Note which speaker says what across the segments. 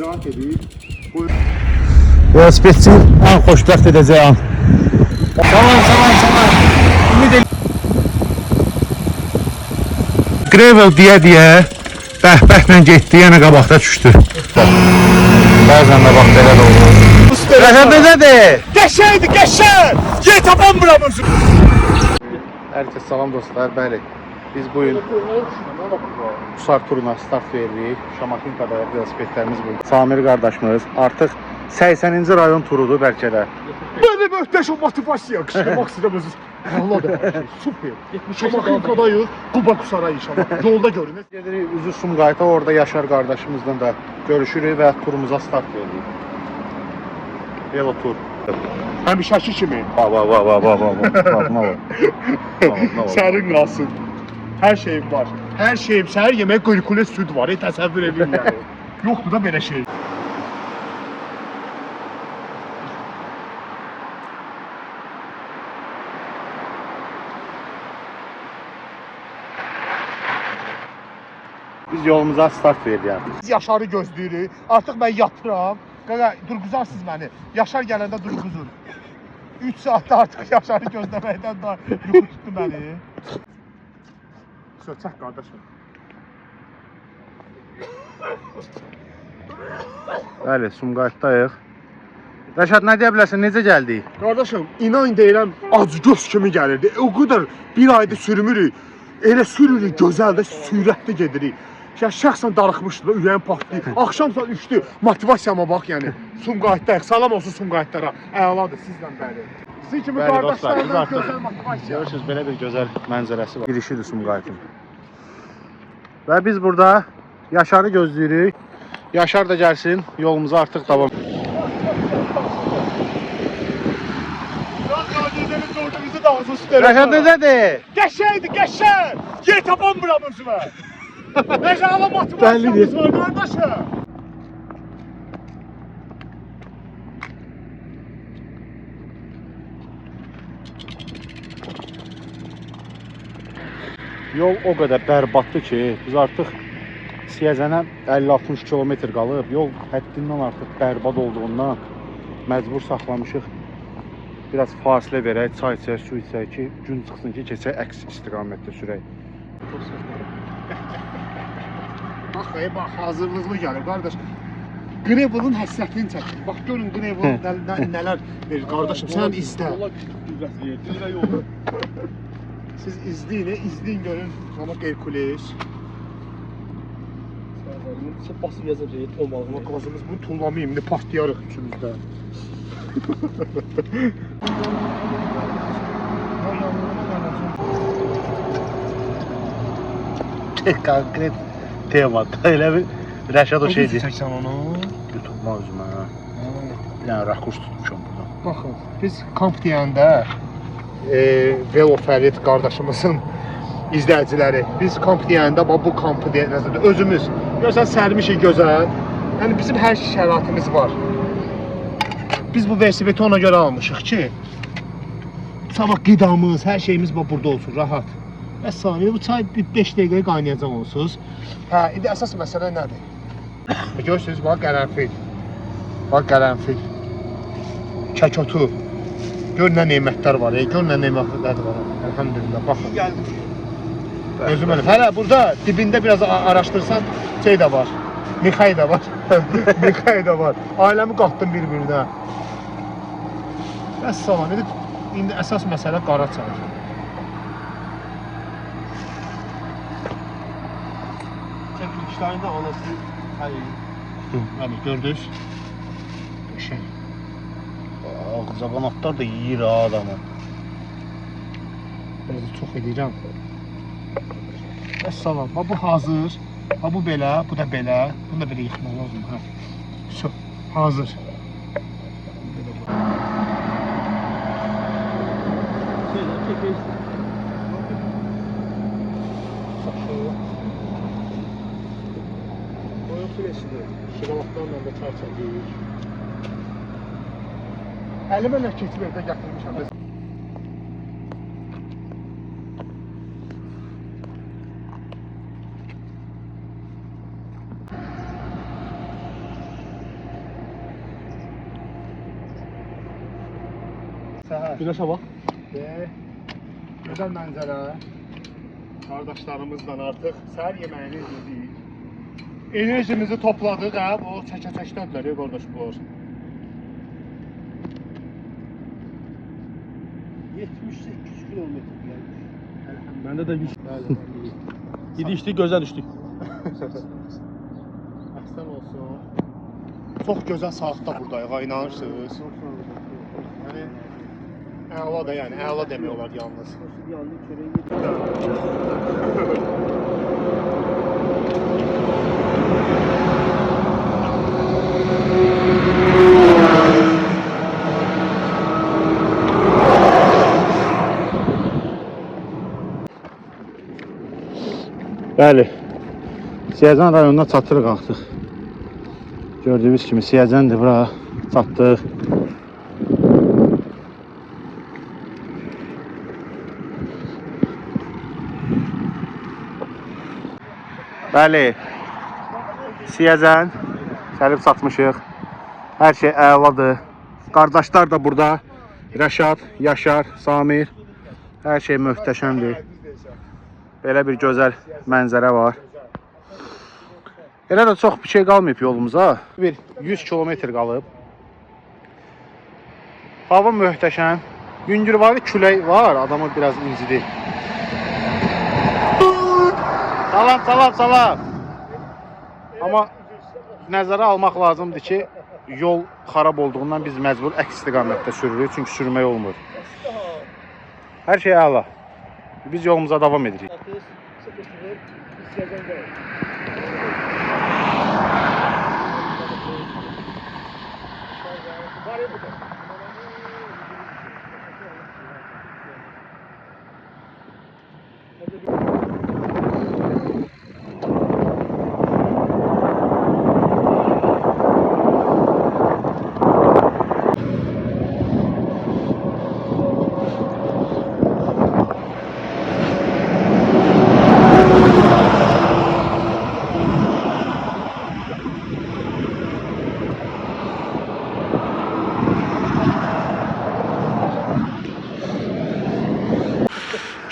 Speaker 1: istirahat edib.
Speaker 2: Velosipedçi ən xoşbəxt edəcək an. Salam. Ümid edirəm. Gravel deyə bəhbəhlə getdi, yenə qabaqda düşdü. Bəzən də vaxt belə də olur. Rəhət necədir?
Speaker 1: Qəşəng! Yer tapamıram.
Speaker 2: Hər kəs salam dostlar, bəli. Biz bu il Usar turuna start veririk. Şamaxınkada velosipedlərimiz bu. Samir qardaşımız artıq 80-ci rayon turudur bəlkə də.
Speaker 1: Böyle möhtəşəm motivasiya qışlamaq istəyirəm. Vallahi super. Şamaxınkadayıq, Qubaq Usara inşallah. Yolda görünür.
Speaker 2: Gedirik üzü Sumqayıta, orada Yaşar qardaşımızla da görüşürük və turumuza start veririk. Velo tur.
Speaker 1: Həmişəki kimi.
Speaker 2: Va.
Speaker 1: Sərin qalsın. Hər şeyim var. Hər şeyim, səhər yemək qırqılı süd var, təsəvvür edin yəni. Yoxdur da belə şey.
Speaker 2: Biz yolumuza start veririk artıq.
Speaker 1: Biz Yaşarı gözləyirik. Artıq mən yatıram. Qaqa, durğuzarsınız məni. Yaşar gələndə durğuzun. 3 saatdə artıq Yaşarı gözləməkdən daha yuxu tutdu məni. Çək qardaşım.
Speaker 2: Bəli, Sumqayıtdayıq. Rəşad, nə deyə bilərsən, necə gəldik?
Speaker 1: Qardaşım, inan deyirəm, acgöz kimi gəlirdi. O qədər bir ayda sürmürük. Elə sürürük, gözəl də sürətli gedirik. Şəxsən darıxmışdı da, ürəyim partlayıb. Axşam saat 3-dür, motivasiyama bax yəni. Sumqayıtdayıq, salam olsun Sumqayıtlara. Əladır sizlə bəli. Sizin kimi qardaşlardan gözəl motivasiya.
Speaker 2: Görürsünüz, belə bir gözəl mənzərəsi var. Girişidir Sumqayıtın. Və biz burada Yaşarı gözləyirik. Yaşar da gəlsin, yolumuza artıq davam. Rəşad necədir?
Speaker 1: Qəşəng! Yer tapamıram özümə. Necə motivasiyamız var qardaşım?
Speaker 2: Yol o qədər bərbaddır ki, biz artıq Siyəzənə 50-60 kilometr qalıb. Yol həddindən artıq bərbad olduğundan məcbur saxlamışıq. Biraz fasilə verək, çay içək, su içək ki, gün çıxsın ki, keçək əks istiqamətdə sürək.
Speaker 1: Bax, hazırlıqlı gəlir qardaş. Gravel'ın həsrətini çəkir. Bax, görün Gravel nələr verir qardaşım. Sən izlə. Siz izləyin görün. Amma Herkules.
Speaker 3: Basıb yazacaq, olmalı.
Speaker 1: Qazımız bunu tullamayayım, indi partlayarıq üçümüzdə.
Speaker 2: Konkret temada, elə bir Rəşad o şeydir.
Speaker 1: Çəksən onu.
Speaker 2: Youtube-ma özümə. Yəni, rakurs tutmuşam burada.
Speaker 1: Baxın, biz kamp deyəndə Veloferit qardaşımızın izləyiciləri, biz kamp deyəndə bu kampı deyəndə özümüz görsən sərmişik gözəl. Yəni bizim hər şəraitimiz var. Biz bu velosipedi ona görə almışıq ki, sabah qidamız, hər şeyimiz burada olsun, rahat. Və saniyə bu çay 5 dəqiqəyə qaynayacaq olsunuz. Hə, indi əsas məsələ nədir? Görürsünüz, bax qərənfil. Bax qərənfil. Kəkotu. Gör nə nemətlər var, gör nə nemətlər var. Elhamdülillah, baxın. Özüm öyle. Hələ burada dibində biraz araşdırsan şey də var. Mikay da var. Mikay da var. Ailəmi qatdım bir-birinə. Bəs salam. İndi əsas məsələ qara çay.
Speaker 3: Çəkilişlərində anası həll
Speaker 1: Yəni gördünüz? Şey.
Speaker 2: Ağzaqanatlar da yiyir ha adamı.
Speaker 1: Biraz çox edirəm. Əssalam, bu hazır, bu belə, bu da belə, bunu da belə yıxmaq lazım, hə. Çox, hazır. Oyun filesidir, şıqalatlarla da çay çəkir. Əlimə nə keçib evdə gətirmişəm. Səhər.
Speaker 3: Güneşe bak.
Speaker 1: Gözəl mənzərə. Qardaşlarımızla artıq səhər yeməyini yedik. Enerjimizi topladıq, hə? O çəkə-çəkdədirlər, qardaş bunlar.
Speaker 3: 78 kilometre gelmiş. Bende de 100. Yedi içtik, gözden düştük.
Speaker 1: Əhsən olsun. Çox gözəl saatda buradayıq, ha, inanırsınız. Yəni əla da, yəni əla demək olar yalnız.
Speaker 2: Bəli. Siyəzən rayonuna çatırıq artıq. Gördüyünüz kimi Siyəzəndir bura. Çatdıq. Bəli. Siyəzən gəlib çatmışıq. Hər şey əladır. Qardaşlar da burada. Rəşad, Yaşar, Samir. Hər şey möhtəşəmdir. Belə bir gözəl mənzərə var. Elə də çox bir şey qalmayıb yolumuza. Bir 100 kilometr qalıb. Hava möhtəşəm. Yüngülvari külək var, adamı biraz incidir. Salam, salam, salam. Amma nəzərə almaq lazımdır ki, yol xarab olduğundan biz məcbur əks istiqamətdə sürürük, çünki sürmək olmur. Hər şey əla. Biz yolumuza davam edirik.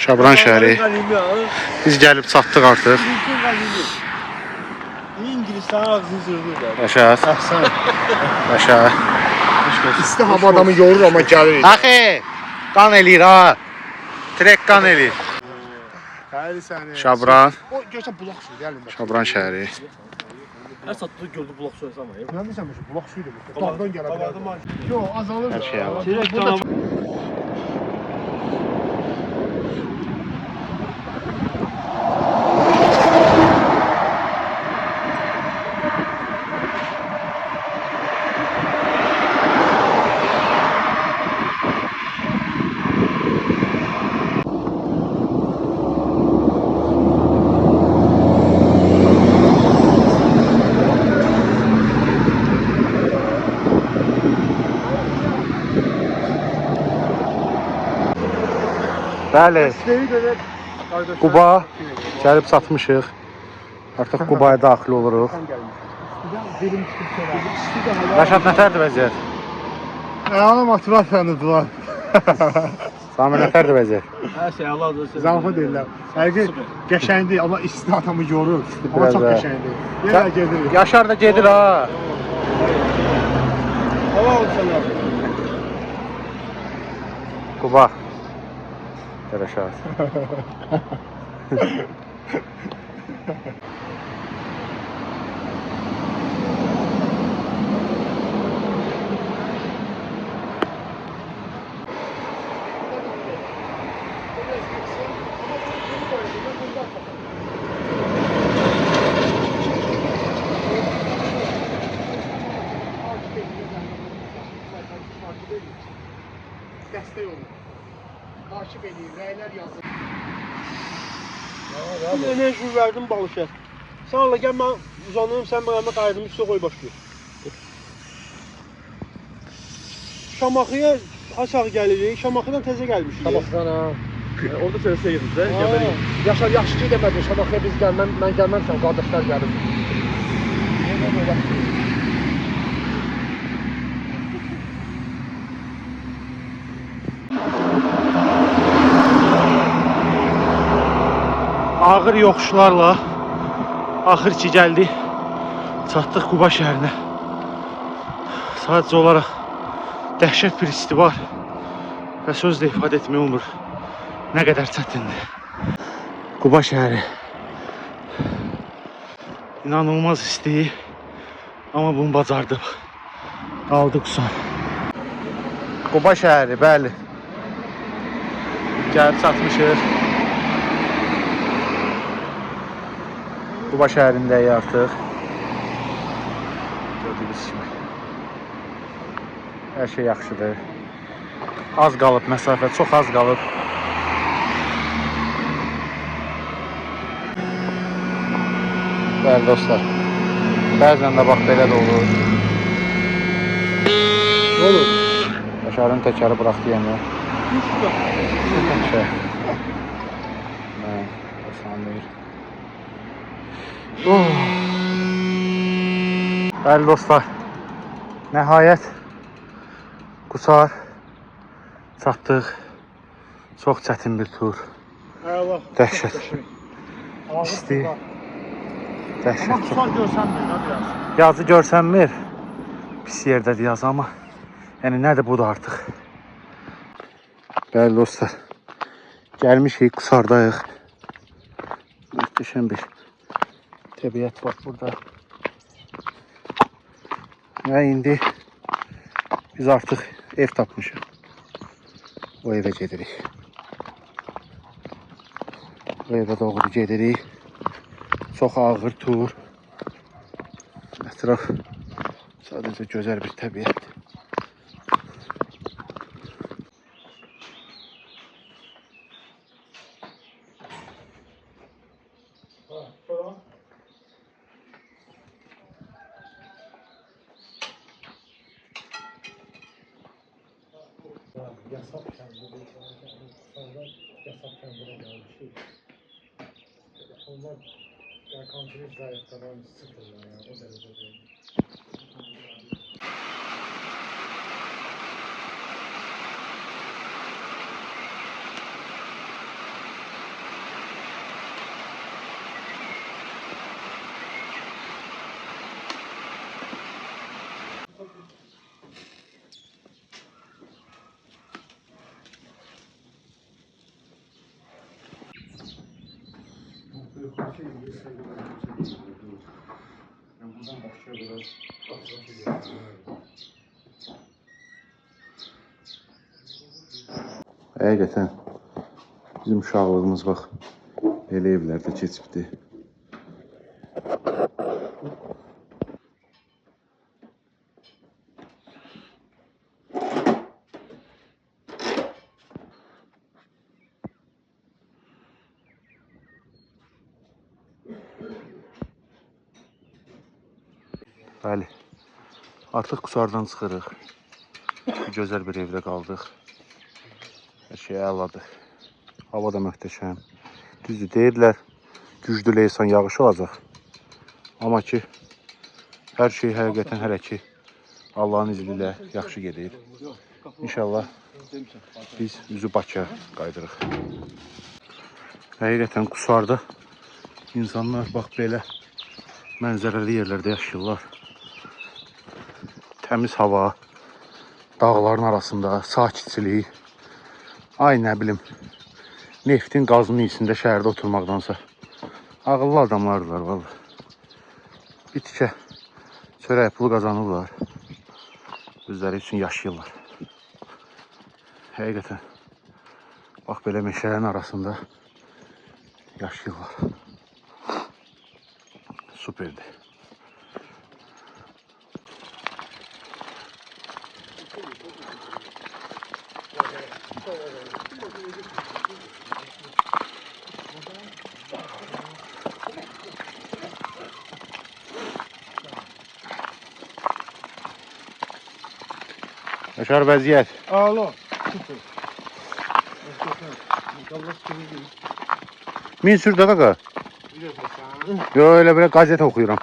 Speaker 2: Şabran şəhəri. Biz gəlib çatdıq artıq.
Speaker 3: İngilizler ağzını zırhlı.
Speaker 2: Yaşar.
Speaker 1: Əhsən.
Speaker 2: Yaşar.
Speaker 1: İsti hava adamı yorur, amma gəlir.
Speaker 2: Axı, qan eləyir ha. Trek qan eləyir.
Speaker 1: Xeyri səni.
Speaker 2: Şabran.
Speaker 1: O görsən bulaq suyu, gəlin bax.
Speaker 2: Şabran şəhəri.
Speaker 3: Her sattığı gördü bulak söylesem ama.
Speaker 1: Görmüsən ki, bulaq suyudur bu. Dağdan gələ bilər. Yox, azalır.
Speaker 2: Hər şey əla.
Speaker 3: Direkt tamam.
Speaker 2: Bəli,
Speaker 1: Dəstəyi qədər qardaşlar.
Speaker 2: Quba gəlib çatmışıq. Artıq Qubaya daxil oluruq.
Speaker 1: Dilim çıxıb çörək.
Speaker 2: Rəşad, nətərdir vəziyyət?
Speaker 1: Əla motivasiyanız var.
Speaker 2: Samir, nətərdir vəziyyət?
Speaker 3: Her şey Allah'dır.
Speaker 1: Zarfa deyirlər. Həqiqi qəşəngdir, amma isti adamı yorur. Amma
Speaker 2: Biraz
Speaker 1: çox
Speaker 2: da.
Speaker 1: qəşəngdir. Yenə gedirik.
Speaker 2: Yaşar da gedir ha.
Speaker 3: Hava alçalar.
Speaker 2: Quba. Rəşad.
Speaker 1: Dəstək olun. Takip edin, rəylər yazın.
Speaker 3: Bu enerji verdim balışa. Sen Allah gel ben uzanırım, sen bana kaydımı üstüne koy başlıyor. Şamaxıya aşağı gəlirik. Şamaxıdan təzə gəlmişik.
Speaker 1: Şamaxıdan ha.
Speaker 3: Orada sənə yedim də.
Speaker 1: Yaşar yaxşı ki demədin, Şamaxıya biz mən gəlməmişəm, qardaşlar gəlir. Yenə belə.
Speaker 2: ağır yoxuşlarla axır ki gəldik. Çatdıq Quba şəhərinə. Sadəcə olaraq dəhşət bir isti var və sözlə ifadə etmək olmur nə qədər çətindir. Quba şəhəri inanılmaz isti, amma bunu bacardım. Qaldı Qusar. Quba şəhəri, bəli. Gəlib çatmışıq. Quba şəhərindəyik artıq. Gördüyünüz kimi. Hər şey yaxşıdır. Az qalıb məsafə, çox az qalıb. Bəli dostlar. Bəzən də bax belə də olur.
Speaker 3: Ne olur?
Speaker 2: Yaşarın təkəri bıraxdı yəni. Şey. Sanmıyor. Bəli dostlar. Nəhayət Qusar çatdıq. Çox çətin bir tur.
Speaker 3: Allah.
Speaker 2: Dəhşət. İsti. Dəhşət.
Speaker 3: Ama Qusar görsənmir nə biraz.
Speaker 2: Yazı görsənmir. Pis yerdədir yazı amma. Yəni nədir bu da artıq. Bəli dostlar. Gəlmişik Qusardayıq. Möhtəşəm bir təbiət var burada. Və indi biz artıq ev tapmışıq. O evə gedirik. O evə doğru gedirik. Çox ağır tur. Ətraf sadəcə gözəl bir təbiətdir.
Speaker 3: Yasak kendine sonra yasak kendine gelmişti. Onlar ya kontrol zayıflanan sıfır yani o derecede.
Speaker 2: Həqiqətən bizim uşaqlığımız bax belə evlərdə keçibdi. Bəli. Artıq Qusardan çıxırıq. Gözəl bir evdə qaldıq. Hər şey əladır. Hava da möhtəşəm. Düzdür, deyirlər, güclü leysan yağış olacaq. Amma ki, hər şey həqiqətən hələ ki, Allahın izni ilə yaxşı gedir. İnşallah biz üzü Bakıya qaydırıq. Həqiqətən Qusarda insanlar bax belə mənzərəli yerlərdə yaşayırlar. Təmiz hava, dağların arasında sakitçilik. Ay nə bilim, neftin qazının içində şəhərdə oturmaqdansa ağıllı adamlardılar vallahi. Bir tikə çörək pulu qazanırlar. Özləri üçün yaşayırlar. Həqiqətən bax belə meşələrin arasında yaşayırlar. Süperdir. Yaşar vəziyyət.
Speaker 3: Alo. Süper. İnşallah sürücü.
Speaker 2: Min sür də qaqa. Yo, elə belə qazet oxuyuram.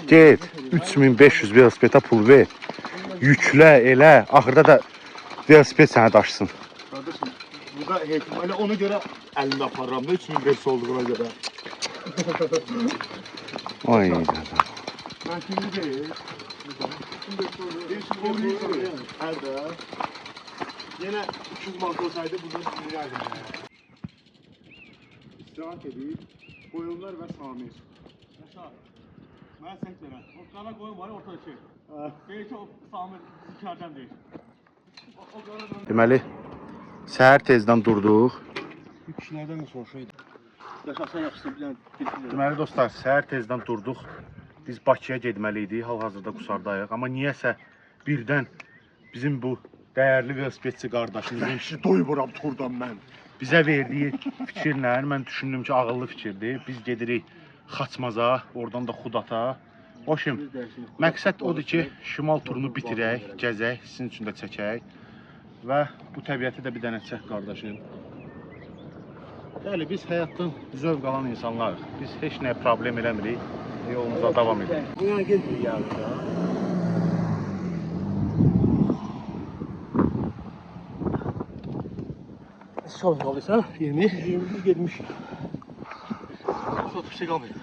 Speaker 2: Get, 3500 velosipeda pul ver. Yüklə, elə. Axırda da velosiped səni daşısın.
Speaker 1: Kardeşim burada ehtimalle ona göre elini aparıram da 3500 olduğuna göre.
Speaker 2: Ay.
Speaker 1: Ben şimdi değil. Nerede? Yine 200 mark olsaydı bunu dinlerdim. İstirahat edeyim. Koyunlar ve Samir.
Speaker 3: Yaşar. Mən səhv verəm. O qara qoyun var ya ortadakı. Deyir ki o Samir zikərdən deyir. O qara qoyun.
Speaker 2: Deməli, səhər tezdən durduq.
Speaker 3: Bu kişilərdən də soruşaydı. Yaşar sən yaxşısan bilən bilirəm.
Speaker 2: Deməli dostlar, səhər tezdən durduq. Biz Bakıya getməli idik. Hal-hazırda Qusardayıq. Amma niyəsə birdən bizim bu dəyərli velosipedçi qardaşımızın
Speaker 1: Ki doymuram turdan mən.
Speaker 2: bizə verdiyi fikirlə mən düşündüm ki, ağıllı fikirdir. Biz gedirik Xaçmaza, oradan da Xudata. Hoşum, məqsəd odur ki, şimal turunu bitirək, gəzək, sizin üçün də çəkək və bu təbiəti də bir dənə çək qardaşım. Bəli, biz həyatdan zövq alan insanlarıq. Biz heç nəyə problem eləmirik, yolumuza davam edirik.
Speaker 1: Bu yana gezmir geldi ya.
Speaker 3: Son qaldıysa 20 getmiş. Çok bir şey qalmayıb.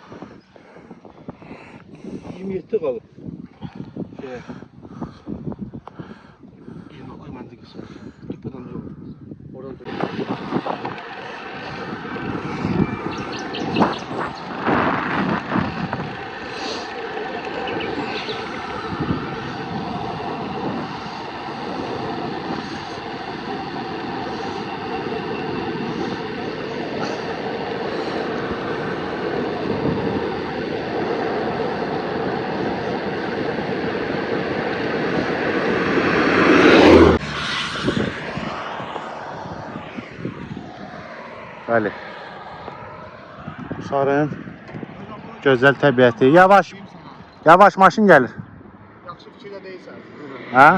Speaker 3: 27 qalıb. Şey. 20 qoy məndə qısa. Düpədən yox. Oradan da.
Speaker 2: Bəli. Qusarın gözəl təbiəti. Yavaş, yavaş maşın gəlir.
Speaker 1: Yaxşı fikirlə deyilsən.
Speaker 2: Hə?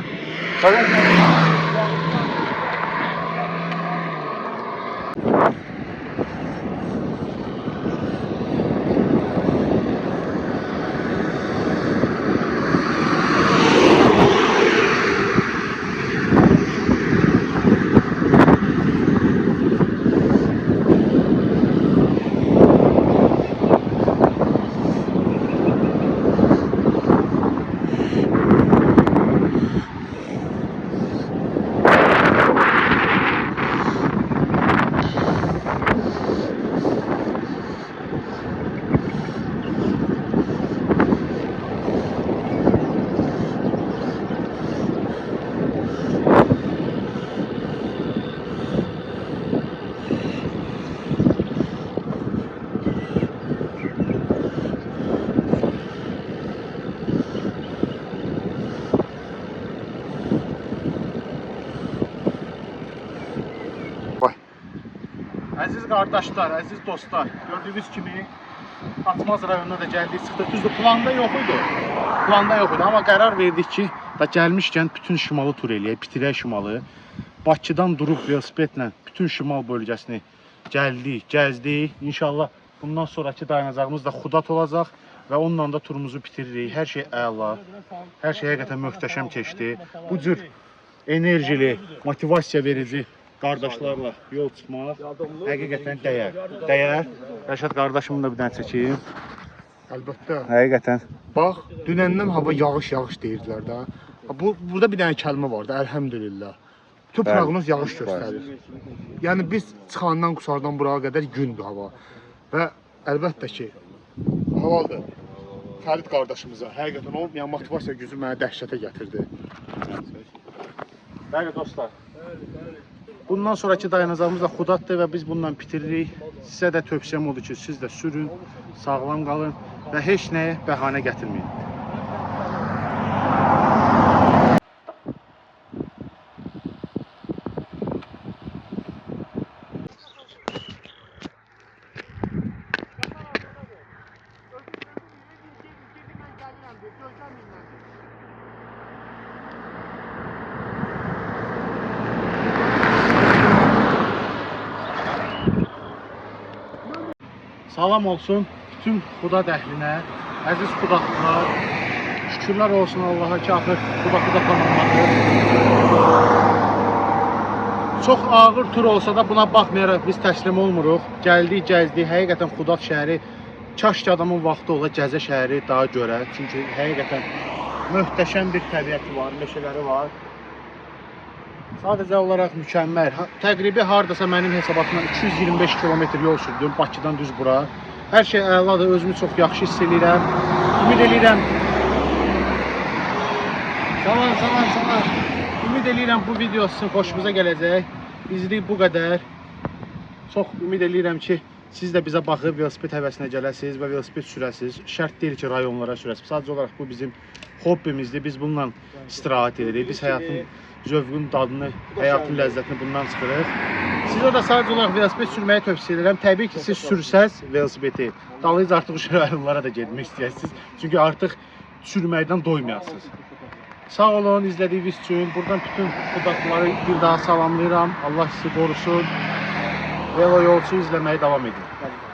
Speaker 2: Əziz qardaşlar, əziz dostlar, gördüyünüz kimi Xaçmaz rayonuna da gəldik, çıxdıq. Düzdür, planda yox idi. Planda yox idi, amma qərar verdik ki, da gəlmişkən bütün şimalı tur eləyək, bitirək şimalı. Bakıdan durub velosipedlə bütün şimal bölgəsini gəldik, gəzdik. İnşallah bundan sonraki dayanacağımız da Xudat olacaq və onunla da turumuzu bitiririk. Hər şey əla, hər şey həqiqətən möhtəşəm keçdi. Bu cür enerjili, motivasiya verici qardaşlarla yol çıxmaq həqiqətən dəyər. Dəyər. Rəşad qardaşımın da bir dənə çəkeyim.
Speaker 1: Əlbəttə.
Speaker 2: Həqiqətən.
Speaker 1: Bax, dünəndən hava yağış deyirdilər də. Burada bir dənə kəlmə var da, əlhəmdülillah. Bütün proqnoz yağış göstərir. Yəni biz çıxandan Qusardan buraya qədər gündür hava. Və əlbəttə ki, havadır. Fərid qardaşımıza həqiqətən o motivasiya gücü mənə dəhşətə gətirdi.
Speaker 2: Bəli dostlar. Bundan sonraki dayanacağımız da Xudatdır və biz bundan bitiririk. Sizə də tövsiyəm odur ki, siz də sürün, sağlam qalın və heç nəyə bəhanə gətirməyin. Salam olsun bütün Xudad əhlinə, əziz Xudadlılar. Şükürlər olsun Allaha ki, axır Xudatı da tamamladı. Çox ağır tur olsa da buna baxmayaraq biz təslim olmuruq. Gəldik, gəzdik. Həqiqətən Xudat şəhəri kaş ki adamın vaxtı ola Gəzə şəhəri daha görə. Çünki həqiqətən möhtəşəm bir təbiəti var, meşələri var. Sadəcə olaraq mükəmməl. Təqribi hardasa mənim hesabatımla 225 kilometr yol sürdüm Bakıdan düz bura. Hər şey əladır, özümü çox yaxşı hiss edirəm. Ümid edirəm. Salam. Ümid edirəm bu video sizin xoşunuza gələcək. Bizlik bu qədər. Çox ümid edirəm ki, siz də bizə baxıb velosiped həvəsinə gələsiniz və velosiped sürəsiniz. Şərt deyil ki, rayonlara sürəsiniz. Sadəcə olaraq bu bizim hobbimizdir. Biz bununla istirahət edirik. Biz həyatın zövqün dadını, həyatın ləzzətini bundan çıxırıq. Sizə də sadəcə olaraq velosiped sürməyi tövsiyə edirəm. Təbii ki, siz sürsəz velosipedi, dalıyız artıq rayonlara da getmək istəyəsiniz. Çünki artıq sürməkdən doymayasınız. Sağ olun izlədiyiniz üçün. Buradan bütün Xudakları bir daha salamlayıram. Allah sizi qorusun. Velo yolçu izləməyə davam edin.